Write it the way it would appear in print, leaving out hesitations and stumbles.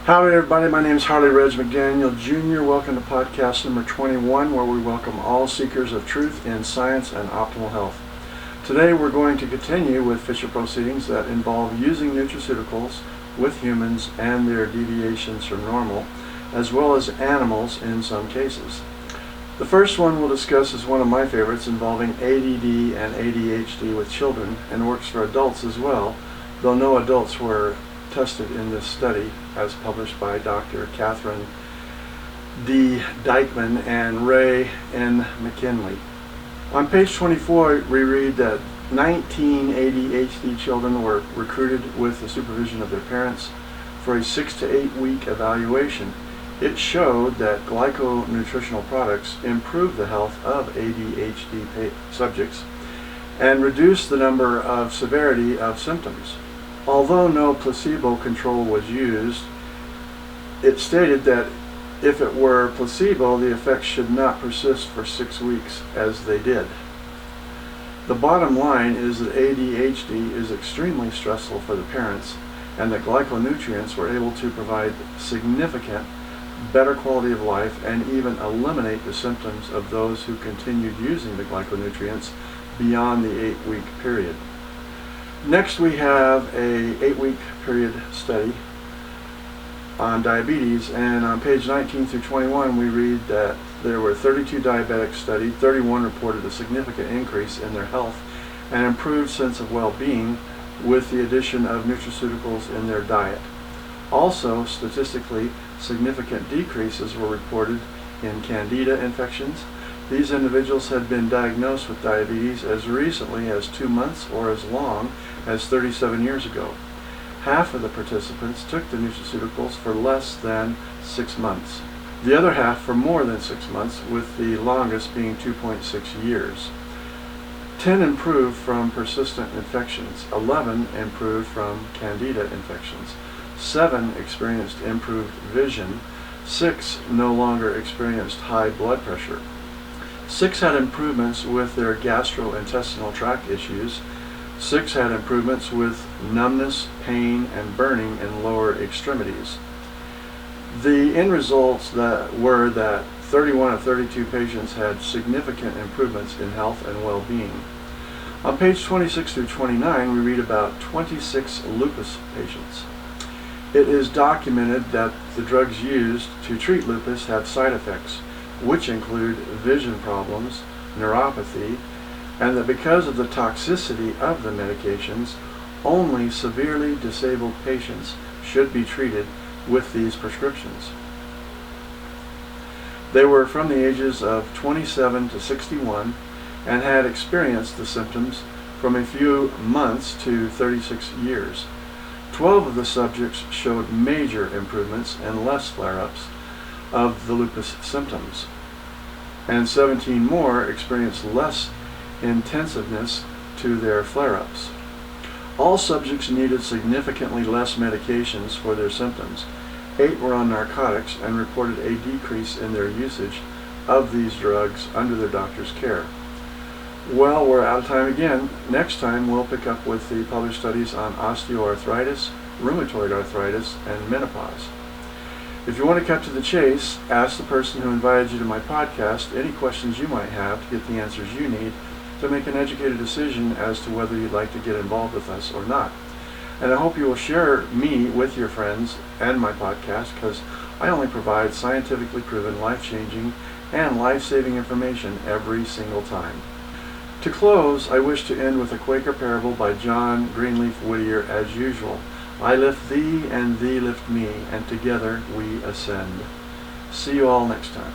Howdy everybody, my name is Harley Reg McDaniel Jr. Welcome to podcast number 21, where we welcome all seekers of truth in science and optimal health. Today we're going to continue with Fisher Proceedings that involve using nutraceuticals with humans and their deviations from normal, as well as animals in some cases. The first one we'll discuss is one of my favorites, involving ADD and ADHD with children, and works for adults as well, though no adults were tested in this study, as published by Dr. Kathryn Dykman and Ray N. McKinley. On page 24, we read that 19 ADHD children were recruited with the supervision of their parents for a 6 to 8 week evaluation. It showed that glyconutritional products improved the health of ADHD subjects and reduced the number of severity of symptoms. Although no placebo control was used, it stated that if it were placebo, the effects should not persist for 6 weeks as they did. The bottom line is that ADHD is extremely stressful for the parents, and that glyconutrients were able to provide significant better quality of life and even eliminate the symptoms of those who continued using the glyconutrients beyond the 8-week period. Next, we have a 8-week period study on diabetes, and on page 19 through 21 we read that there were 32 diabetics studied. 31 reported a significant increase in their health and improved sense of well-being with the addition of nutraceuticals in their diet. Also, statistically significant decreases were reported in candida infections. These individuals had been diagnosed with diabetes as recently as 2 months or as long as 37 years ago. Half of the participants took the nutraceuticals for less than 6 months. The other half for more than 6 months, with the longest being 2.6 years. 10 improved from persistent infections. 11 improved from candida infections. 7 experienced improved vision. 6 no longer experienced high blood pressure. 6 had improvements with their gastrointestinal tract issues. 6 had improvements with numbness, pain, and burning in lower extremities. The end results were that 31 of 32 patients had significant improvements in health and well-being. On page 26 through 29, we read about 26 lupus patients. It is documented that the drugs used to treat lupus have side effects, which include vision problems, neuropathy, and that because of the toxicity of the medications, only severely disabled patients should be treated with these prescriptions. They were from the ages of 27 to 61 and had experienced the symptoms from a few months to 36 years. 12 of the subjects showed major improvements and less flare-ups of the lupus symptoms, and 17 more experienced less intensiveness to their flare-ups. All subjects needed significantly less medications for their symptoms. 8 were on narcotics and reported a decrease in their usage of these drugs under their doctor's care. Well, we're out of time again. Next time we'll pick up with the published studies on osteoarthritis, rheumatoid arthritis, and menopause. If you want to cut to the chase, ask the person who invited you to my podcast any questions you might have to get the answers you need to make an educated decision as to whether you'd like to get involved with us or not. And I hope you will share me with your friends and my podcast, because I only provide scientifically proven, life-changing, and life-saving information every single time. To close, I wish to end with a Quaker parable by John Greenleaf Whittier as usual. I lift thee, and thee lift me, and together we ascend. See you all next time.